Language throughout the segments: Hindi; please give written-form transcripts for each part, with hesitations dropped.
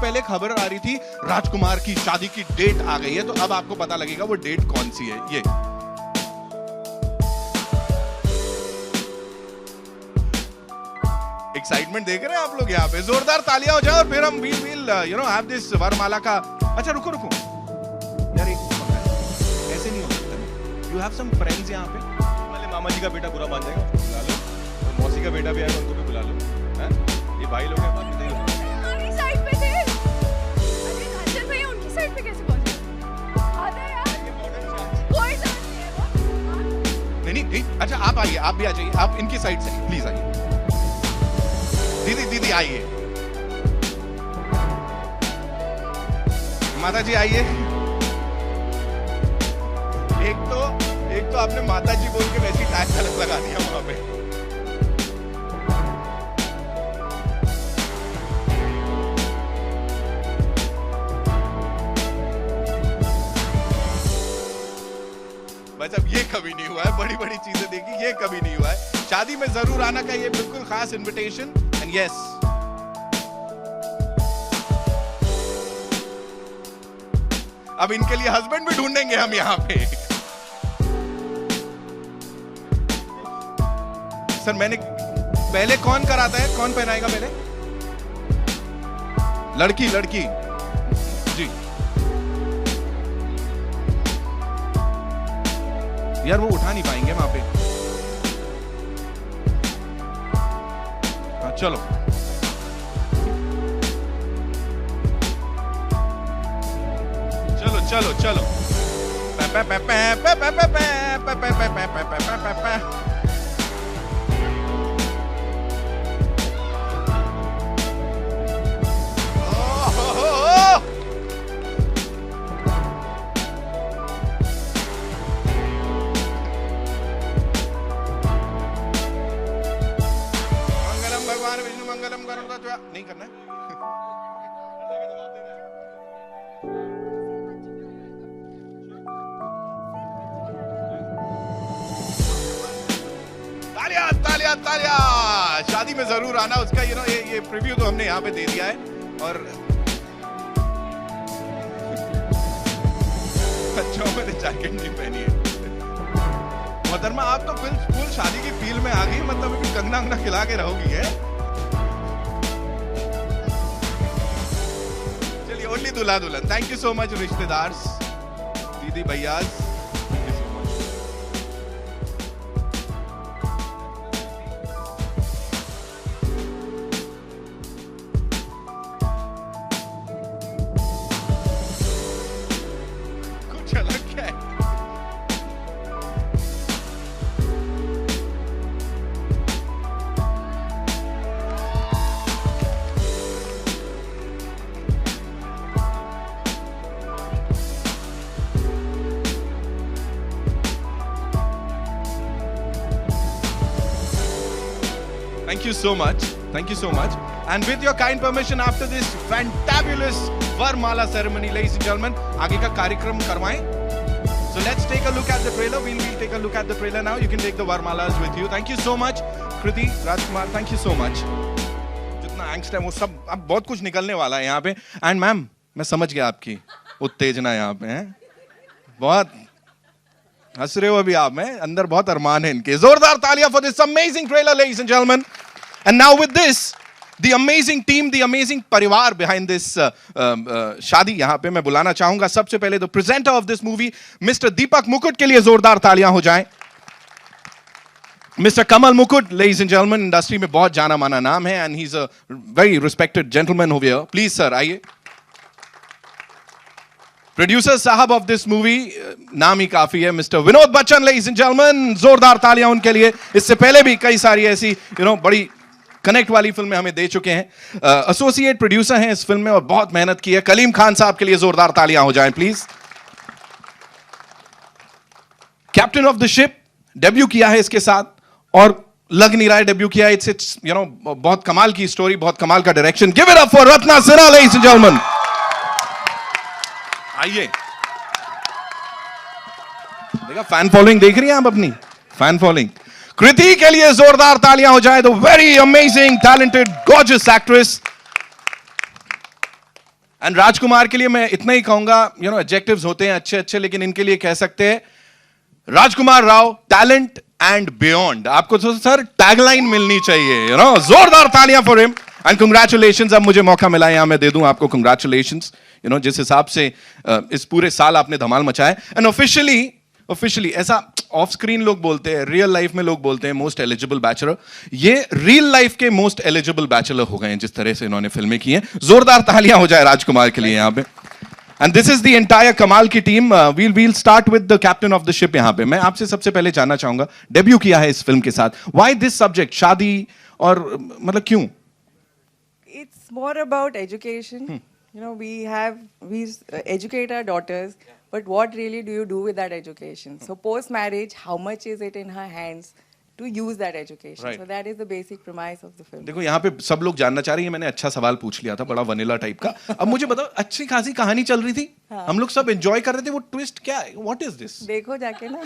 पहले खबर आ रही थी राजकुमार की शादी की डेट आ गई है, तो अब आपको पता लगेगा वो डेट कौन सी है। ये एक्साइटमेंट देख रहे हैं आप लोग यहाँ पे, जोरदार तालियां हो जाए और फिर हम वील हैव दिस वरमाला का। अच्छा रुको यार, ऐसे नहीं हो सकता। यू हैव सम फ्रेंड्स यहाँ पे, वाले मामा जी का बेटा बुरा मान जाएगा, बुला लो। और मौसी का बेटा भी आएगा, उनको भी बुला लो। ये भाई लोग हैं, बात नहीं उनकी साइड पे थे। अरे घनश्याम भैया उनकी साइड पे कैसे पहुंचे? आधा यार कोई समझ नहीं है वो। नहीं। अच्छा आप आइए, आप भी आ जाइए, आप इनकी साइड से प्लीज आइए। दीदी आइए, माता जी आइए। एक तो आपने माता जी बोल के वैसी टैग गलत लगा दिया वहां पे। बस अब ये कभी नहीं हुआ है, बड़ी बड़ी चीजें देखी, ये कभी नहीं हुआ है। शादी में जरूर आना का ये बिल्कुल खास इनविटेशन। एंड यस, अब इनके लिए हस्बैंड भी ढूंढेंगे हम यहाँ पे। सर मैंने पहले कौन कराता है, कौन पहनाएगा पहले? लड़की जी। यार वो उठा नहीं पाएंगे वहां पे। हाँ चलो चलो। मंगलम भगवान विष्णु मंगलम गरुड़ध्वज। नहीं करना है। तालियां। शादी में जरूर आना, उसका ये प्रीव्यू तो हमने यहाँ पे दे दिया है। और बच्चों मैंने जैकेट नहीं पहनी है। मोहतरमा आप तो फुल शादी की फील में आ गई, मतलब अभी कंगना खिला के रहोगी है। चलिए ओनली दूल्हा दुल्हन। थैंक यू सो मच रिश्तेदार, दीदी भैया। Thank you so much. And with your kind permission, after this fantabulous Varmala ceremony, ladies and gentlemen, आगे का कार्यक्रम करवाएं. So let's take a look at the trailer. We'll take a look at the trailer now. You can take the Varmalas with you. Thank you so much, Kriti, Rajkumar. Thank you so much. जितना angst है वो सब अब बहुत कुछ निकलने वाला है यहाँ पे. And ma'am, मैं समझ गया आपकी उत्तेजना यहाँ पे है. बहुत हंस रहे हो अभी आप, में अंदर बहुत अरमान है इनके. जोरदार तालियां for this amazing trailer, ladies and gentlemen. And now with this, the amazing team, the amazing परिवार behind this शादी, यहाँ पे मैं बुलाना चाहूंगा सबसे पहले the presenter of this movie, Mr. Deepak Mukut के लिए जोरदार तालियां हो जाएं. Mr. Kamal Mukut, ladies and gentlemen, industry में बहुत जाना माना नाम है, and he's a very respected gentleman over here. Please sir, आइए. प्रोड्यूसर साहब ऑफ दिस मूवी, नाम ही काफी है, mister Vinod Bachchan, ladies and gentleman, जोरदार तालियां उनके लिए. इससे पहले भी कई सारी ऐसी बड़ी कनेक्ट वाली फिल्में हमें दे चुके हैं. एसोसिएट प्रोड्यूसर हैं इस फिल्म में और बहुत मेहनत की है. कलीम खान साहब के लिए जोरदार तालियां हो जाएं please. Captain of the ship, debut किया है इसके साथ और लग नहीं रहा है डेब्यू किया. इट्स बहुत कमाल की स्टोरी, बहुत कमाल का direction. Give it up for Ratna Sinha, ladies and gentleman. आइए. देखा फैन फॉलोइंग देख रही हैं आप अपनी फैन फॉलोइंग. कृति के लिए जोरदार तालियां हो जाए. The very amazing talented gorgeous actress. And Rajkumar के लिए मैं इतना ही कहूंगा, यू नो एडजेक्टिव्स होते हैं अच्छे अच्छे, लेकिन इनके लिए कह सकते हैं राजकुमार राव टैलेंट एंड बियॉन्ड। आपको तो सर टैगलाइन मिलनी चाहिए, यू नो, जोरदार तालियां फॉर हिम एंड कंग्रेचुलेशंस। अब मुझे मौका मिला यहां मैं दे दूं आपको कंग्रेचुलेशंस, यू नो, जिस हिसाब से इस पूरे साल आपने धमाल मचाया। एंड ऑफिशियली ऐसा ऑफ स्क्रीन लोग बोलते हैं, रियल लाइफ में लोग बोलते हैं मोस्ट एलिजिबल बैचलर, ये रियल लाइफ के मोस्ट एलिजिबल बैचलर हो गए हैं जिस तरह से इन्होंने फिल्में की हैं। जोरदार तालियां हो जाए राजकुमार के लिए यहां पे। And this is the entire कमाल की team. We'll start with the captain of the ship. यहां पे मैं आपसे सबसे पहले जानना चाहूंगा, डेब्यू किया है इस फिल्म के साथ, व्हाई दिस सब्जेक्ट, शादी, और मतलब क्यों? It's more about education. You know, we educate our daughters, but what really do you do with that education? So post marriage, how much is it in her hands to use that education? Right. So that is the basic premise of the film. देखो यहाँ पे सब लोग जानना चाह रही है, मैंने अच्छा सवाल पूछ लिया था, बड़ा वनीला टाइप का। अब मुझे बताओ, अच्छी खासी कहानी चल रही थी, हम लोग सब एंजॉय कर रहे थे, वो ट्विस्ट क्या है, व्हाट इज दिस? देखो जाके ना,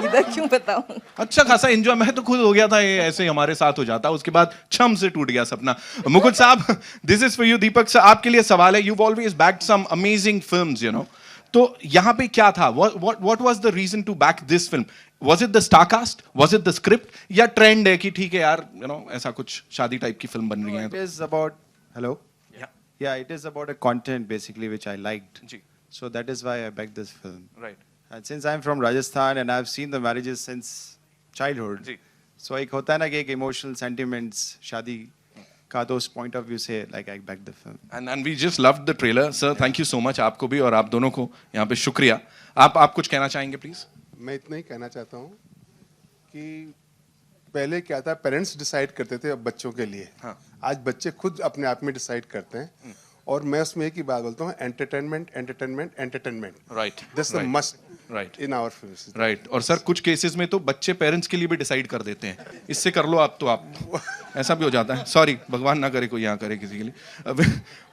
इधर क्यों बताऊं? अच्छा खासा एंजॉय, मैं तो खुद हो गया था, ये ऐसे ही हमारे साथ हो जाता, उसके बाद छम से टूट गया सपना। Mukut sahab, this is for you. Deepak sir, आपके लिए सवाल है, you always backed some amazing films, you know, तो यहाँ पे क्या था, what was the reason to back this film? Was it the star cast? Was it the script? या ट्रेंड है कि ठीक है यार, you know, ऐसा कुछ शादी टाइप की फिल्म बन रही है? It is about, hello? Yeah. Yeah, it is about a content basically which I liked. Ji. So that is why I backed this film. Right. And since I'm from Rajasthan and I've seen the marriages since childhood. Ji. So एक होता है ना कि एक emotional sentiments शादी का, तो उस point of view से like I backed the film. And we just loved the trailer, sir. Thank you so much, आपको भी और आप दोनों को यहाँ पे शुक्रिया। आप कुछ कहना चाहेंगे प्लीज? मैं इतना ही कहना चाहता हूँ कि पहले क्या था, पेरेंट्स डिसाइड करते थे अब बच्चों के लिए। हाँ। आज बच्चे खुद अपने आप में डिसाइड करते हैं, और मैं उसमें एक ही बात बोलता हूँ, entertainment entertainment entertainment. Right. This the Right. Must Right. In our films. Right. और सर कुछ केसेस में तो बच्चे पेरेंट्स के लिए भी डिसाइड कर देते हैं, इससे कर लो आप, तो आप ऐसा भी हो जाता है। सॉरी, भगवान ना करे कोई यहाँ करे किसी के लिए।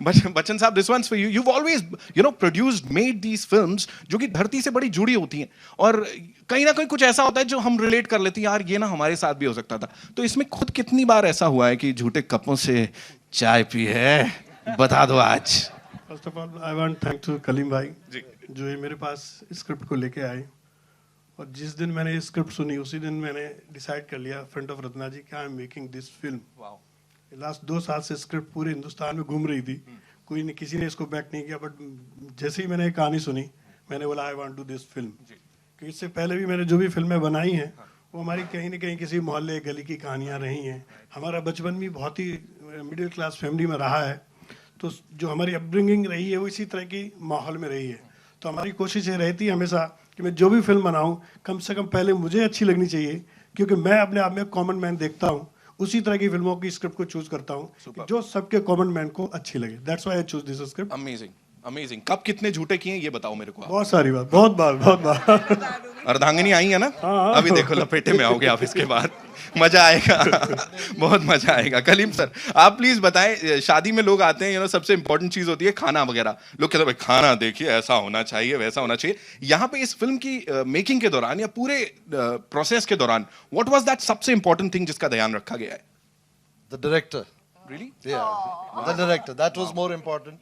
Bachchan sahab, this one's for you. You always, you know, produced, made these films जो कि धरती से बड़ी जुड़ी होती हैं, और कहीं ना कहीं कुछ ऐसा होता है जो हम रिलेट कर लेते हैं, यार ये ना हमारे साथ भी हो सकता था। तो इसमें खुद कितनी बार ऐसा हुआ है कि झूठे कपों से चाय पी है, बता दो आज। First of all I want thank to Kaleem bhai जो ये मेरे पास स्क्रिप्ट को लेके आए, और जिस दिन मैंने ये स्क्रिप्ट सुनी उसी दिन मैंने डिसाइड कर लिया फ्रंट ऑफ रत्ना जी कि I am making this film. Last 2 साल से स्क्रिप्ट पूरे हिंदुस्तान में घूम रही थी, कोई नहीं, किसी ने इसको बैक नहीं किया, बट जैसे ही मैंने कहानी सुनी मैंने बोला I want to this film. क्योंकि इससे पहले भी मैंने जो भी फिल्में बनाई हैं वो हमारी कहीं ना कहीं किसी मोहल्ले गली की कहानियाँ रही हैं। हमारा बचपन भी बहुत ही मिडिल क्लास फैमिली में रहा है, तो जो हमारी अपब्रिंगिंग रही है वो इसी तरह की माहौल में रही है। तो हमारी कोशिश ये रहती है हमेशा कि मैं जो भी फिल्म बनाऊं कम से कम पहले मुझे अच्छी लगनी चाहिए, क्योंकि मैं अपने आप में कॉमन मैन देखता हूं, उसी तरह की फिल्मों की स्क्रिप्ट को चूज करता हूं जो सबके कॉमन मैन को अच्छी लगे। That's why I choose this script. Amazing, amazing. कब कितने झूठे किए ये बताओ मेरे को। बहुत सारी बात, बहुत बार। अर्धांगिनी आई है ना? हाँ। अभी देखो लपेटे में आओगे आप इसके बाद, मजा आएगा। बहुत मजा आएगा। कलीम सर, आप प्लीज बताएं, शादी में लोग आते हैं, यू नो, सबसे इंपॉर्टेंट चीज होती है खाना वगैरह। लोग कहते हैं भाई खाना देखिए ऐसा होना चाहिए, वैसा होना चाहिए। यहाँ पे इस फिल्म की मेकिंग के दौरान या पूरे प्रोसेस के दौरान व्हाट वाज दैट सबसे इंपॉर्टेंट थिंग जिसका ध्यान रखा गया है? The director. Really? Yeah, the director. That was more important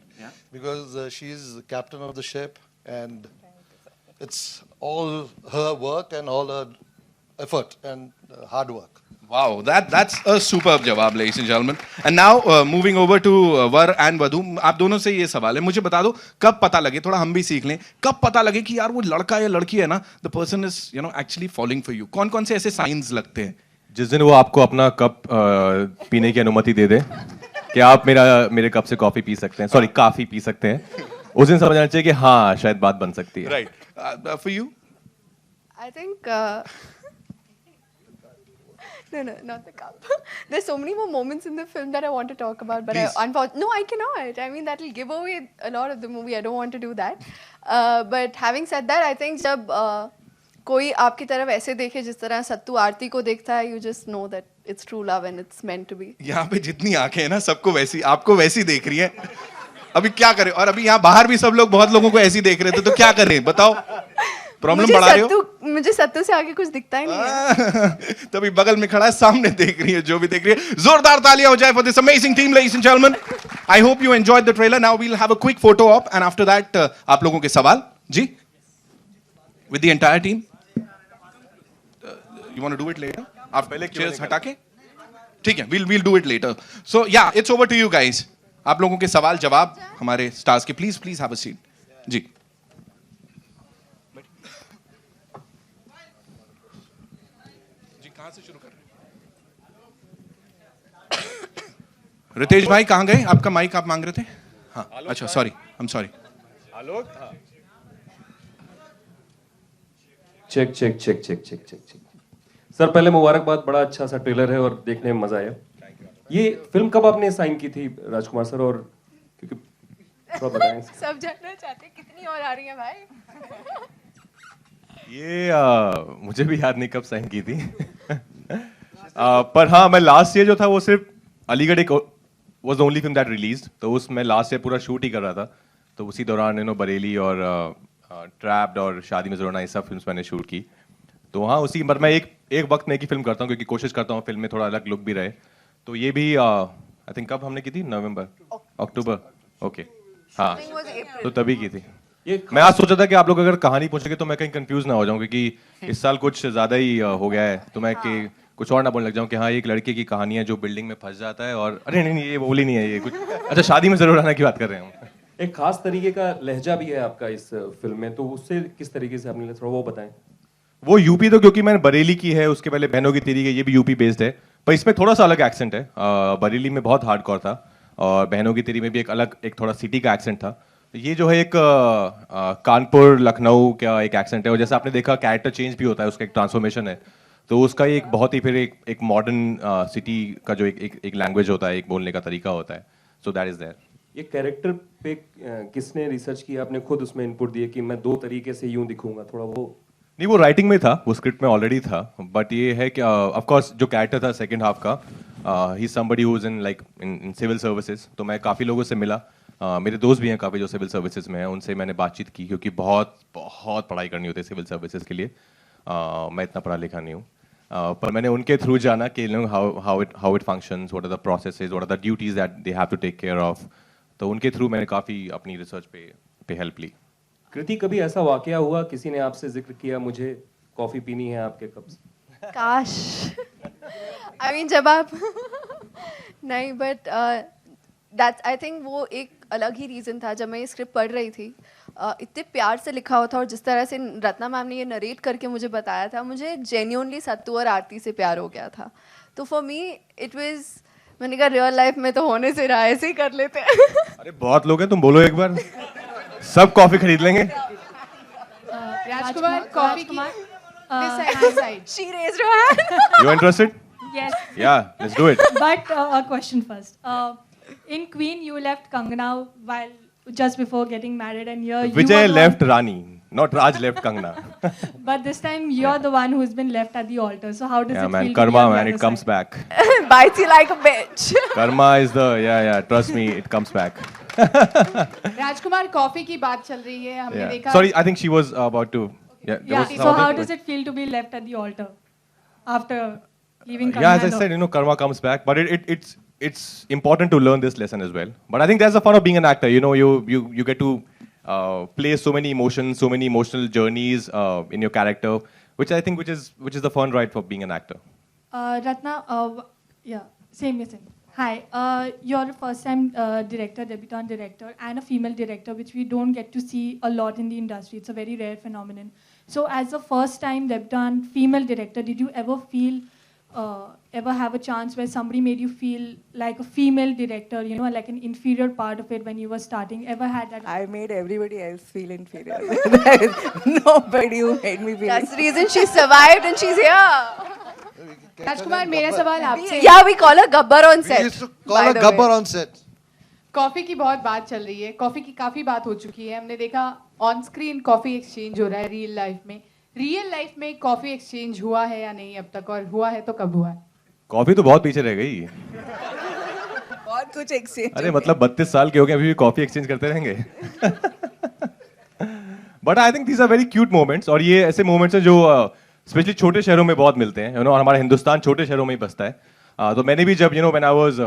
because she's the captain of the ship, and it's all her work and all her effort and hard work. Wow, that's a superb जवाब, ladies and gentlemen. And now moving over to were and वधू, आप दोनों से ये सवाल है, मुझे बता दो कब पता लगे, थोड़ा हम भी सीख लें, कब पता लगे कि यार वो लड़का या लड़की है ना, the person is, you know, actually falling for you. कौन-कौन से ऐसे साइंस लगते हैं? जिस दिन वो आपको अपना कप पीने की अनुमति दे दे कि आप मेरे कप से कॉफी पी सकते हैं, सॉरी काफी पी सकते हैं, उस दिन समझना चाहिए कि हाँ शायद बात बन सकती है। Right. For you? I think no, not the cup. There's so many more moments in the film that I want to talk about, but no, I cannot. I mean, that will give away a lot of the movie. I don't want to do that. But having said that, I think जब कोई आपकी तरफ ऐसे देखे जिस तरह सत्तू आरती को देखता है, you just know that it's true love and it's meant to be. यहाँ पे जितनी आंखें हैं ना, सबको वैसी, आपको वैसी देख रही हैं। अभी क्या करें? और अभी यहाँ बाहर भी सब लोग बहुत लोगों को ऐसी देख रहे थे, तो क्या करें बताओ? प्रॉब्लम बढ़ा रहे हो? मुझे सत्तू से आगे कुछ दिखता ही नहीं है। तभी बगल में खड़ा है, सामने देख रही है, जो भी देख रही है। जोरदार तालियां हो जाए for this amazing team, ladies and gentleman. I hope you enjoyed the trailer. Now we'll have a quick photo op, and after that, आप लोगों के सवाल जी with the entire team. You want to do it later? आप पहले chairs हटा के ठीक है. We'll do it later. So yeah, it's over to you guys. आप लोगों के सवाल जवाब हमारे stars के please have a seat. जी. जी कहाँ से शुरू कर रहे हैं? रितेश भाई कहाँ गए? आपका माइक आप मांग रहे थे? हाँ. अच्छा sorry. I'm sorry. Check check check check check check check sir पहले मुबारकबाद, बड़ा अच्छा सा ट्रेलर है और देखने में मजा आया. ये फिल्म कब आपने साइन की थी राजकुमार सर? और क्योंकि थोड़ा बताएं. सब जानना चाहते हैं कितनी और आ रही है भाई. ये मुझे भी याद नहीं कब साइन की थी. पर हाँ, मैं लास्ट ईयर जो था वो सिर्फ अलीगढ़ एक was the only film that released, तो उसमें लास्ट ईयर पूरा शूट ही कर रहा था. तो उसी दौरान बरेली और ट्रैप्ड और शादी में ज़रूरत, ये सब फिल्म्स मैंने शूट की. तो हाँ, उसी पर मैं एक वक्त में एक ही फिल्म करता हूँ क्योंकि कोशिश करता हूँ फिल्म में थोड़ा अलग लुक भी रहे. तो ये भी आई थिंक कब हमने की थी? नवंबर अक्टूबर. ओके हाँ, तो तभी की थी. मैं आज सोचा था कि आप लोग अगर कहानी पूछेंगे तो मैं कहीं कंफ्यूज ना हो जाऊं, क्योंकि इस साल कुछ ज्यादा ही हो गया है, तो मैं कि कुछ और ना बोलने लग जाऊं कि हाँ एक लड़के की कहानी है जो बिल्डिंग में फंस जाता है और अरे नहीं ये बोली नहीं है, ये कुछ अच्छा शादी में जरूर आने की बात कर रहे हैं. एक खास तरीके का लहजा भी है आपका इस फिल्म में, तो उससे किस तरीके से आपने थोड़ा वो बताएं. वो यूपी तो क्योंकि मैंने बरेली की है, उसके पहले बहनों की तेरी है, ये भी यूपी बेस्ड है, पर इसमें थोड़ा सा अलग एक्सेंट है. बरेली में बहुत हार्डकोर था और बहनों की तेरी में भी एक अलग एक थोड़ा सिटी का एक्सेंट था. तो ये जो है एक कानपुर लखनऊ का एक एक्सेंट है, और जैसे आपने देखा कैरेक्टर चेंज भी होता है, उसका एक ट्रांसफॉर्मेशन है. तो उसका एक बहुत ही फिर एक मॉडर्न सिटी का जो एक लैंग्वेज होता है, एक बोलने का तरीका होता है. So that is there. ये कैरेक्टर पे किसने रिसर्च किया? आपने खुद उसमें इनपुट दिए कि मैं दो तरीके से यूं दिखूंगा, थोड़ा वो? नहीं, वो राइटिंग में था, वो स्क्रिप्ट में ऑलरेडी था. बट ये है कि ऑफ कोर्स जो कैरेक्टर था सेकंड हाफ का, he is somebody who is in like in civil services. तो मैं काफ़ी लोगों से मिला, मेरे दोस्त भी हैं काफ़ी जो सिविल सर्विसेज में हैं, उनसे मैंने बातचीत की क्योंकि बहुत बहुत पढ़ाई करनी होती है सिविल सर्विसेज के लिए. मैं इतना पढ़ा लिखा नहीं हूँ, पर मैंने उनके थ्रू जाना कि how it functions, what are the processes, what are the duties that they have to take care of. तो उनके थ्रू मैंने काफ़ी अपनी रिसर्च पे हेल्प ली. कृति, कभी ऐसा वाकया हुआ किसी ने आपसे जिक्र किया मुझे कॉफी पीनी है आपके कप से? काश. आई मीन जब आप नहीं, बट दैट्स आई थिंक वो एक अलग ही रीज़न था. जब मैं ये स्क्रिप्ट पढ़ रही थी, इतने प्यार से लिखा हुआ था और जिस तरह से रत्ना मैम ने ये नरेट करके मुझे बताया था, मुझे जेन्युइनली सत्तू और आरती से प्यार हो गया था. तो फॉर मी इट वाज, मैंने कहा रियल लाइफ में तो होने से रहा, ऐसे ही कर लेते हैं. अरे बहुत लोग हैं, तुम बोलो एक बार, सब कॉफी खरीद लेंगे. राजकुमार कॉफी की She raised her hand. You interested? Yes. Yeah, let's do it. But a question first. In Queen, you left Kangana while just before getting married, and here you Vijay were the left Rani, not Raj left Kangana. one, but this time you're the one who's been left at the altar. So how does Yeah it man, feel? karma to be on the man, other it comes side? back. Bites you like a bitch. Karma is the yeah, trust me, it comes back. Rajkumar coffee की बात चल रही है, हमने Yeah. देखा. Sorry, I think she was about to. Yeah. there Yeah. was So some how other- does it feel to be left at the altar after leaving Yeah, as I Kangana? said, karma comes back, but it's important to learn this lesson as well. But I think that's the fun of being an actor. You get to play so many emotions, so many emotional journeys in your character, which I think which is the fun ride for being an actor. Ratna, yeah, same. Hi, you're a first-time director, debutant director, and a female director, which we don't get to see a lot in the industry. It's a very rare phenomenon. So, as a first-time debutant female director, did you ever have a chance where somebody made you feel like a female director, like an inferior part of it when you were starting? Ever had that? I made everybody else feel inferior. There is nobody who made me feel. That's the reason she survived and she's here. राजकुमार, मेरा सवाल आपसे. Yeah, we call her Gabbar on We set. used to by call her the Gabbar way. on set. Coffee की बहुत बात चल रही है, कॉफी की काफी बात हो चुकी है. हमने देखा ऑन स्क्रीन कॉफी एक्सचेंज हो रहा है रियल लाइफ में. रियल लाइफ में कॉफी एक्सचेंज हुआ है या नहीं अब तक, और हुआ है तो कब हुआ है? कॉफी तो बहुत पीछे रह गई. बहुत कुछ exchange अरे हो मतलब 32 साल के हो गए, अभी भी कॉफी एक्सचेंज करते रहेंगे. But I think these are very cute moments, और ये ऐसे मोमेंट्स हैं जो स्पेशली छोटे शहरों में बहुत मिलते हैं. और हमारा हिंदुस्तान छोटे शहरों में ही बसता है. तो मैंने भी जब when I was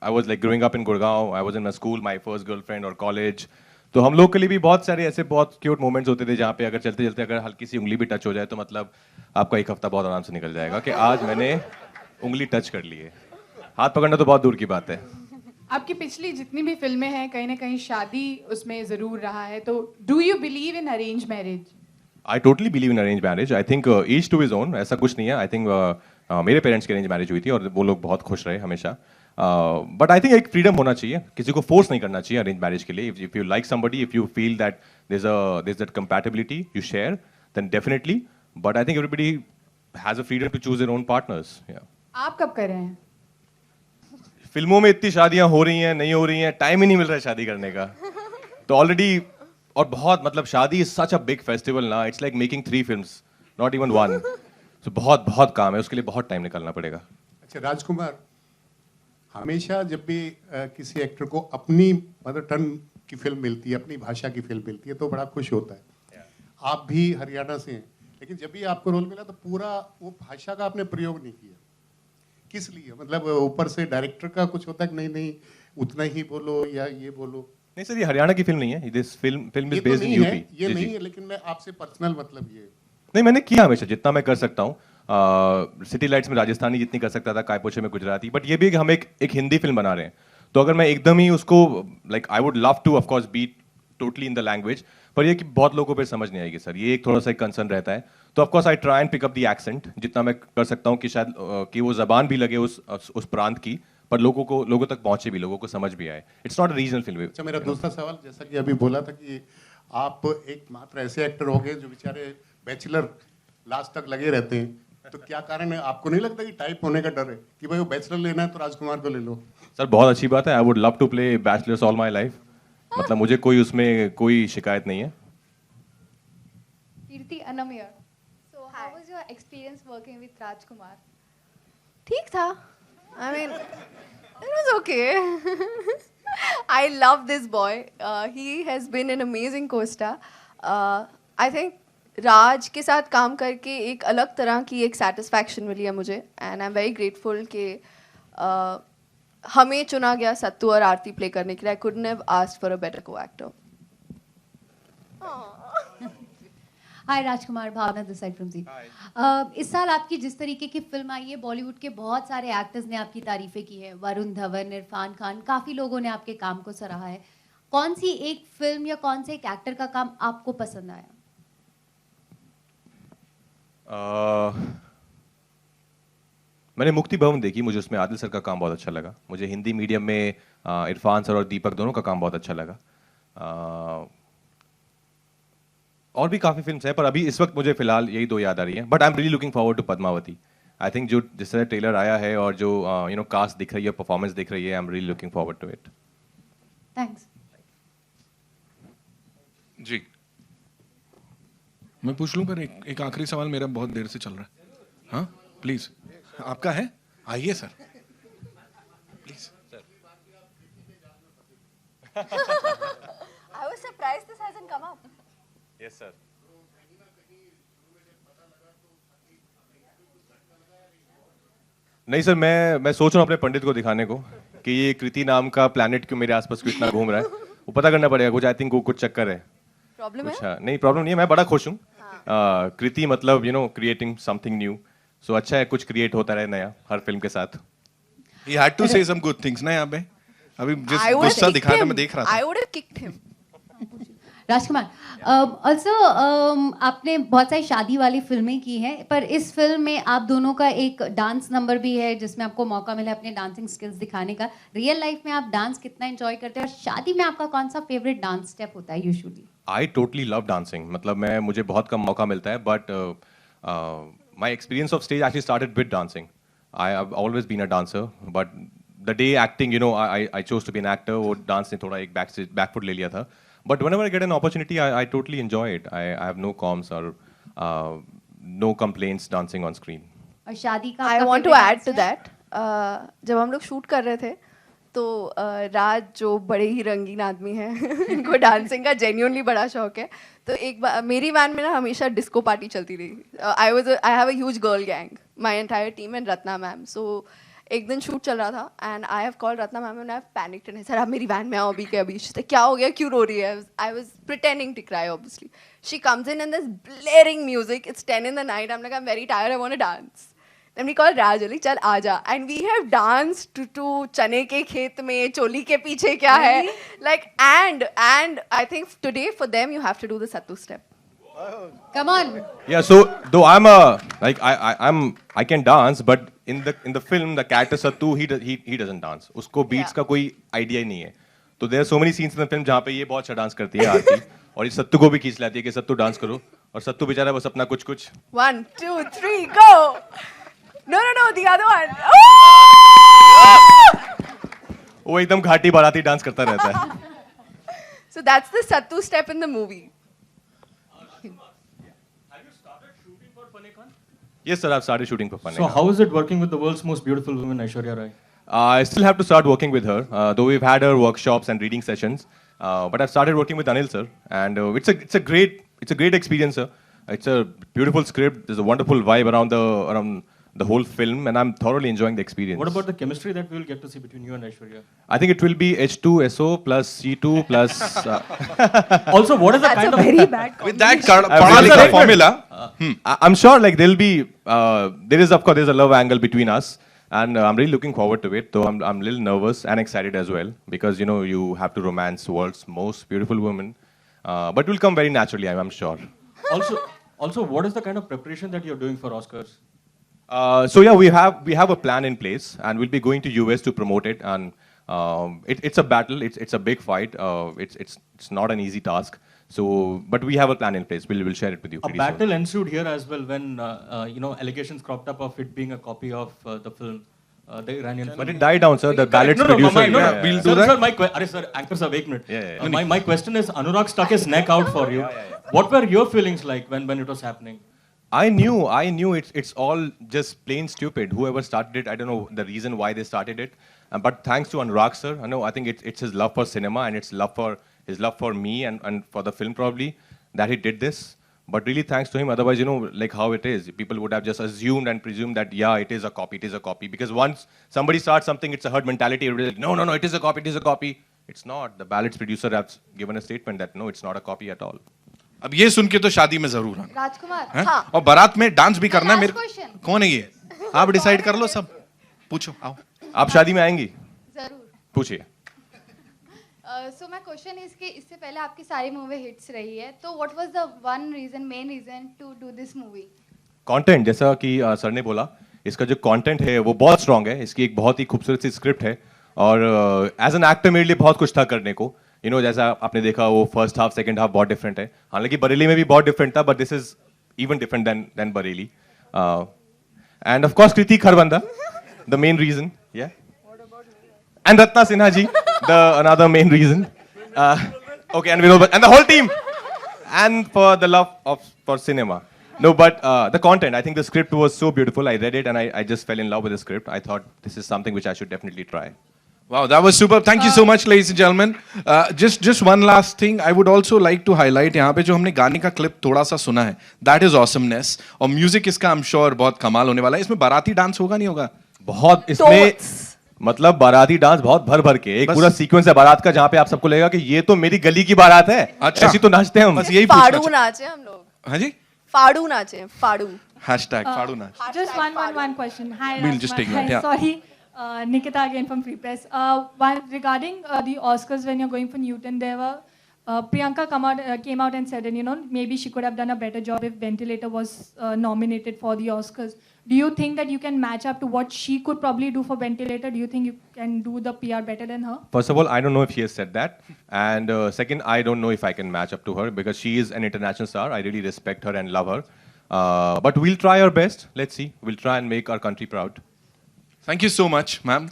I was like growing up in Gurgaon, I was in a school, my first girlfriend और कॉलेज, तो हम लोग के लिए भी बहुत सारे ऐसे बहुत क्यूट मोमेंट्स होते थे जहाँ पे अगर चलते चलते अगर हल्की सी उंगली भी टच हो जाए तो मतलब आपका एक हफ्ता बहुत आराम से निकल जाएगा कि आज मैंने उंगली टच कर ली है। हाथ पकड़ना तो बहुत दूर की बात है। आपकी पिछली जितनी भी फिल्में हैं कहीं ना कहीं शादी उसमें ज़रूर रहा है, तो do you believe in arrange marriage? I totally believe in arrange marriage. I think each to his own, ऐसा कुछ नहीं है। आई थिंक मेरे पेरेंट्स की अरेंज मैरिज हुई थी और वो लोग बहुत खुश रहे हमेशा। बट आई थिंक एक फ्रीडम होना चाहिए, किसी को फोर्स नहीं करना चाहिए अरेंज मैरिज के लिए। If you like somebody, if you feel that there is that compatibility you share, then definitely. But I think everybody has a freedom to choose their own partners. आप कब कर रहे हैं? फिल्मों में इतनी शादियां हो रही हैं, नहीं हो रही हैं, टाइम ही नहीं मिल रहा है शादी करने का। तो ऑलरेडी, और बहुत मतलब शादी is such a big festival ना, it's like making 3 films, not even 1। तो बहुत बहुत काम है, उसके लिए बहुत टाइम निकालना पड़ेगा। अच्छा राजकुमार, हमेशा जब भी किसी एक्टर को अपनी मदर टंग की फिल्म मिलती है, अपनी भाषा की फिल्म मिलती है, तो बड़ा खुश होता है। आप भी हरियाणा से हैं, लेकिन जब भी आपको रोल मिला तो पूरा वो भाषा का आपने प्रयोग नहीं किया, किस लिए? मतलब ऊपर से डायरेक्टर का कुछ होता है कि नहीं नहीं उतना ही बोलो या ये बोलो? नहीं सर, ये हरियाणा की फिल्म नहीं है, this film is based in UP. UP. ये नहीं है, लेकिन मैं आपसे पर्सनल मतलब ये नहीं, मैंने किया हमेशा जितना मैं कर सकता हूँ। सिटी लाइट्स में राजस्थानी जितनी कर सकता था, कायपोछे में गुजराती। बट ये भी कि हम एक हिंदी फिल्म बना रहे हैं, तो अगर मैं एकदम ही उसको like I would love two of course be totally in the language, पर ये कि बहुत लोगों को फिर समझ नहीं आएगी सर, ये एक थोड़ा सा एक कंसर्न रहता है। तो of course I try and pick up the accent जितना मैं कर सकता हूँ कि शायद कि वो जबान भी लगे उस प्रांत की, पर लोगों तक पहुंचे भी, लोगों को समझ भी आए। It's not a regional film. अच्छा, मेरा दूसरा सवाल, जैसा कि अभी बोला था कि आप एकमात्र ऐसे एक्टर हो गए जो बेचारे बैचलर लास्ट तक लगे रहते हैं, तो क्या कारण है? आपको नहीं लगता कि टाइप होने का डर है कि भाई वो बैचलर लेना है तो राजकुमार को ले लो? सर बहुत अच्छी बात है, I would love to play bachelors all my life. मतलब मुझे कोई उसमें कोई शिकायत नहीं है। Kirti Anam here. So, how was your experience working with Rajkumar? ठीक था. I mean, it was okay. I love this boy. He has been an amazing co-star. I think राज के साथ काम करके एक अलग तरह की एक सेटिस्फैक्शन मिली है मुझे, and I am very grateful कि हमें चुना गया सत्तू और आरती प्ले करने के लिए. I couldn't have asked for a better co-actor. Hi Rajkumar, Bhavna this side from Zee. इस साल आपकी जिस तरीके की फिल्म आई है, बॉलीवुड के बहुत सारे एक्टर्स ने आपकी तारीफें की है. वरुण धवन, इरफान खान, काफ़ी लोगों ने आपके काम को सराहा है. कौन सी एक फिल्म या कौन से एक एक्टर का काम आपको पसंद आया? मैंने मुक्ति भवन देखी, मुझे उसमें आदिल सर का काम बहुत अच्छा लगा. मुझे हिंदी मीडियम में इरफान सर और दीपक दोनों का काम बहुत अच्छा लगा. और भी काफ़ी फिल्म्स हैं, पर अभी इस वक्त मुझे फिलहाल यही 2 याद आ रही हैं. But I am really looking forward to Padmavati. I think जो जिस तरह ट्रेलर आया है और जो कास्ट दिख रही है, परफॉर्मेंस दिख रही है, I am really looking forward to it. Thanks. जी मैं पूछ लूं, पर एक आखिरी सवाल मेरा बहुत देर से चल रहा है. हाँ प्लीज, आपका है, आइए sir please. I was surprised this hasn't come up. Yes sir. नहीं सर, मैं सोच रहा हूँ अपने पंडित को दिखाने को कि ये कृति नाम का प्लैनेट क्यों मेरे आसपास क्यों इतना घूम रहा है. वो पता करना पड़ेगा कुछ. आई थिंक वो कुछ चक्कर है. प्रॉब्लम है? नहीं प्रॉब्लम नहीं है, मैं बड़ा खुश हूँ. कृति मतलब क्रिएटिंग समथिंग न्यू. सो अच्छा है, कुछ क्रिएट होता रहे नया हर फिल्म के साथ. He had to say some good things ना यहाँ पे. अभी जिस गुस्सा दिखाया था मैं देख रहा था. I would have kicked him. Rajkumar, also आपने बहुत सारी शादी वाली फिल्में की हैं, पर इस फिल्म में आप दोनों का एक डांस नंबर भी है जिसमें आपको मौका मिला अपने डांसिंग स्किल्स दिखाने का. रियल लाइफ में आप डांस कितना एंजॉय करते हैं और शादी में आपका कौन सा फेवरेट डांस स्टेप होता है usually? I totally love dancing. मतलब मुझे बहुत कम मौका मिलता है, but my experience of stage actually started with dancing. I have always been a dancer, but the day acting I chose to be an actor, वो डांस ने थोड़ा एक बैकफुट ले लिया था. But whenever I get an opportunity, I totally enjoy it. I have no qualms or no complaints dancing on screen. और शादी का I want to add to that. जब हम लोग शूट कर रहे थे तो राज जो बड़े ही रंगीन आदमी हैं, इनको डांसिंग का जेन्युइनली बड़ा शौक है. तो एक बार मेरी वैन में ना हमेशा डिस्को पार्टी चलती रही. I have a huge girl gang, my entire team and Ratna ma'am. So एक दिन शूट चल रहा था and I have called Ratna ma'am and I have panicked and sir आप मेरी वैन में आओ अभी के अभी. क्या हो गया, क्यों रो रही है? I was pretending to cry obviously. She comes in and this blaring music, it's 10 in the night. I'm like, I'm very tired, I want to dance. Then we called Raj, like, चल आजा. And we have danced to चने के खेत में चोली के पीछे क्या है. Like, and I think today for them you have to do the Sattu step. Come on. Yeah, so though I'm I can dance, but in the film the character Sattu he doesn't dance. उसको beats का कोई idea ही नहीं है. तो there are so many scenes in the film जहाँ पे ये बहुत अच्छा डांस करती है आरती और ये सत्तू को भी खींच लाती है कि सत्तू डांस करो और सत्तू बेचारा बस अपना कुछ 1, 2, 3, go. No, the other one. वो एकदम घाटी बाराती डांस करता रहता है. So that's the Sattu step in the movie. Yes, sir, I've started shooting for Fun. So how is it working with the world's most beautiful woman, Aishwarya Rai? I still have to start working with her, though we've had her workshops and reading sessions. But I've started working with Anil, sir, and it's a great experience, sir. It's a beautiful script. There's a wonderful vibe around the whole film, and I'm thoroughly enjoying the experience. What about the chemistry that we will get to see between you and Aishwarya? I think it will be H2SO plus C2 plus. Also, what is the kind of very bad with that Padhal formula? I'm sure like there'll be there's a love angle between us, and I'm really looking forward to it. Though I'm a little nervous and excited as well because you have to romance world's most beautiful woman, but it will come very naturally. I'm sure. Also, what is the kind of preparation that you're doing for Oscars? So yeah, we have a plan in place, and we'll be going to US to promote it. And it's a battle. It's a big fight. It's not an easy task. So, but we have a plan in place. We'll share it with you. A battle ensued here as well when allegations cropped up of it being a copy of the film, the Iranian film. But it died down, sir. The ballots producer. We'll do that. Sir, anchor sir, wait a minute. My question is, Anurag stuck his neck out for you. What were your feelings like when it was happening? I knew it's all just plain stupid. Whoever started it, I don't know the reason why they started it. But thanks to Anurag sir, I think it's his love for cinema and his love for me and for the film probably that he did this. But really thanks to him. Otherwise, like how it is, people would have just assumed and presumed that yeah, it is a copy. Because once somebody starts something, it's a herd mentality. Everybody's like, no, it is a copy. It's not. The Ballots producer has given a statement that no, it's not a copy at all. अब ये सुन के तो शादी में जरूर आना. राजकुमार. हाँ. और बारात में डांस भी करना है मेरे. question. कौन है ये? आप डिसाइड कर लो सब. पूछो आओ. आप शादी में आएंगी? जरूर. पूछिए. So my question is कि इससे पहले आपकी सारी मूवी हिट्स रही है, तो what was the main reason to do this movie? Content, जैसा कि सर ने बोला, इसका जो कंटेंट है वो बहुत स्ट्रांग है. इसकी एक बहुत ही खूबसूरत सी स्क्रिप्ट है और एज एन एक्टर मेरे लिए बहुत कुछ था करने को. जैसा आपने देखा वो फर्स्ट हाफ सेकंड हाफ बहुत डिफरेंट है. हालांकि बरेली में भी बहुत डिफरेंट था, but this is even different than Bareilly. And of course Kriti Kharbanda, the main reason. या and Ratna Sinha ji, another main reason. Okay, and Vinod, and the whole team, and for the love for cinema. No, but the content. I think the script was so beautiful. I read it and I just fell in love with the script. I thought this is something which I should definitely try. Wow, that was super. Thank you so much, ladies and gentlemen. Just one last thing, I would also like to highlight. यहाँ पे जो हमने गाने का क्लिप थोड़ा सा सुना है, that is awesomeness. और म्यूजिक इसका I'm sure बहुत कमाल होने वाला है. इसमें बाराती डांस होगा नहीं होगा? बहुत इसमें मतलब बाराती डांस बहुत भर के एक पूरा सीक्वेंस है बारात का जहाँ पे आप सबको लगेगा कि ये तो मेरी गली की बारात है. अच्छा. ऐसी तो नाचते हैं हम. बस यही फाड़ू नाचे हम लोग. हाँ जी. फाड़ू नाचे. फाड़ू. Hashtag फाड़ू नाच. Just one question. Hi. We'll just take that. Yeah. Sorry. Nikita again from Free Press. Regarding the Oscars, when you're going for Newton, there were Priyanka came out and said, and maybe she could have done a better job if Ventilator was nominated for the Oscars. Do you think that you can match up to what she could probably do for Ventilator? Do you think you can do the PR better than her? First of all, I don't know if she has said that. And second, I don't know if I can match up to her because she is an international star. I really respect her and love her. But we'll try our best. Let's see. We'll try and make our country proud. Thank you so much, ma'am.